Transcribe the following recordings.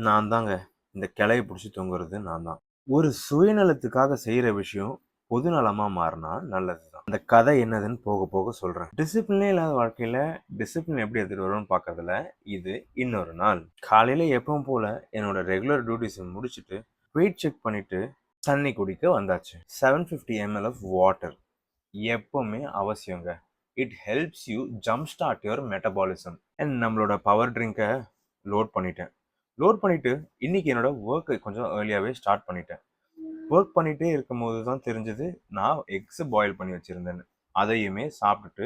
நான் தாங்க. இந்த கிளைய புடிச்சு தொங்குறது நான் தான். ஒரு சுயநலத்துக்காக செய்ற விஷயம் பொதுநலமா மாறுனா நல்லதுதான். அந்த கதை என்னதுன்னு போக போக சொல்றேன். டிசிப்ளினே இல்லாத வாழ்க்கையில டிசிப்ளின் எப்படி எடுத்துட்டு வரும்னு பார்க்கறதுல இது இன்னொரு நாள். காலையில எப்பவும் போல என்னோட ரெகுலர் டியூட்டிஸ முடிச்சுட்டு வெயிட் செக் பண்ணிட்டு தண்ணி குடிக்க வந்தாச்சு. 750 ml ஆஃப் வாட்டர் எப்பவுமே அவசியங்க. It helps you jump start your metabolism. And நம்மளோட பவர் ட்ரிங்கை லோட் பண்ணிட்டேன். லோட் பண்ணிட்டு இன்னைக்கு என்னோட ஒர்க்கை கொஞ்சம் ஏர்லியாகவே ஸ்டார்ட் பண்ணிட்டேன். ஒர்க் பண்ணிட்டே இருக்கும்போது தான் தெரிஞ்சது நான் எக்ஸ் பாயில் பண்ணி வச்சிருந்தேன்னு. அதையுமே சாப்பிட்டுட்டு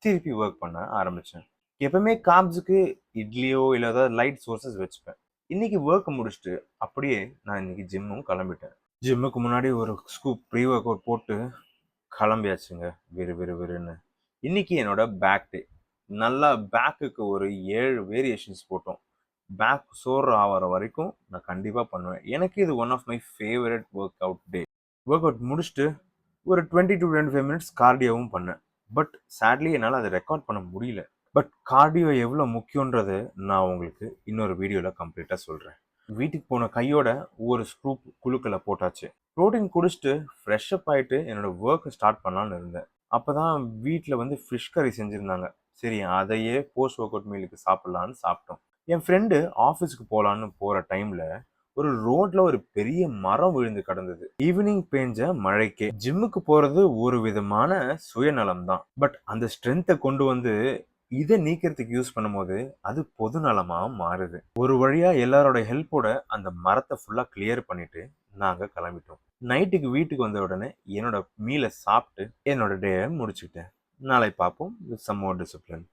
திருப்பி ஒர்க் பண்ண ஆரம்பித்தேன். எப்பவுமே காப்ஸுக்கு இட்லியோ இல்லை ஏதாவது லைட் சோர்சஸ் வச்சுப்பேன். இன்னைக்கு ஒர்க்கை முடிச்சுட்டு அப்படியே நான் இன்னைக்கு ஜிம்மும் கிளம்பிட்டேன். ஜிம்முக்கு முன்னாடி ஒரு ஸ்கூப் ப்ரீ ஒர்க் அவுட் போட்டு கிளம்பியாச்சுங்க. விறுவிறுன்னு இன்னைக்கு என்னோட பேக் டே. நல்லா பேக்குக்கு ஒரு 7 வேரியேஷன்ஸ் போட்டோம். பேக் சோறு ஆகிற வரைக்கும் நான் கண்டிப்பாக பண்ணுவேன். எனக்கு இது one of my favourite workout day. Workout முடிச்சுட்டு ஒரு 20 to 25 மினிட்ஸ் கார்டியோவும் பண்ணேன். பட் சேட்லி என்னால் அதை ரெக்கார்ட் பண்ண முடியல. பட் கார்டியோ எவ்வளோ முக்கியன்றதை நான் உங்களுக்கு இன்னொரு வீடியோவில் கம்ப்ளீட்டாக சொல்கிறேன். வீட்டுக்கு போன கையோட ஒரு ஸ்க்ரூப் குழுக்களை போட்டாச்சு. ப்ரோட்டீன் குடிச்சிட்டு ஃப்ரெஷ்அப் ஆகிட்டு என்னோட ஒர்க்கை ஸ்டார்ட் பண்ணலான்னு இருந்தேன். அப்போ தான் வீட்டில் வந்து ஃபிஷ் கறி செஞ்சுருந்தாங்க. சரி, அதையே போஸ்ட் ஒர்க் அவுட் மீலுக்கு சாப்பிட்லான்னு சாப்பிட்டோம். என் ஃப்ரெண்டு ஆஃபீஸுக்கு போகலான்னு போகிற டைமில் ஒரு ரோட்ல ஒரு பெரிய மரம் விழுந்து கிடந்தது. ஈவினிங் பெஞ்ச மழைக்கே ஜிம்முக்கு போறது ஒரு விதமான சுயநலம் தான். பட் அந்த ஸ்ட்ரென்த்தை கொண்டு வந்து இதை நீக்கிறதுக்கு யூஸ் பண்ணும்போது அது பொதுநலமா மாறுது. ஒரு வழியா எல்லாரோட ஹெல்ப்போட அந்த மரத்தை ஃபுல்லா கிளியர் பண்ணிட்டு நாங்க கிளம்பிட்டோம். நைட்டுக்கு வீட்டுக்கு வந்த உடனே என்னோட மீலை சாப்பிட்டு என்னோட டே முடிச்சுக்கிட்டேன். நாளை பார்ப்போம் வித் சம் மோர் டிசிப்ளின்.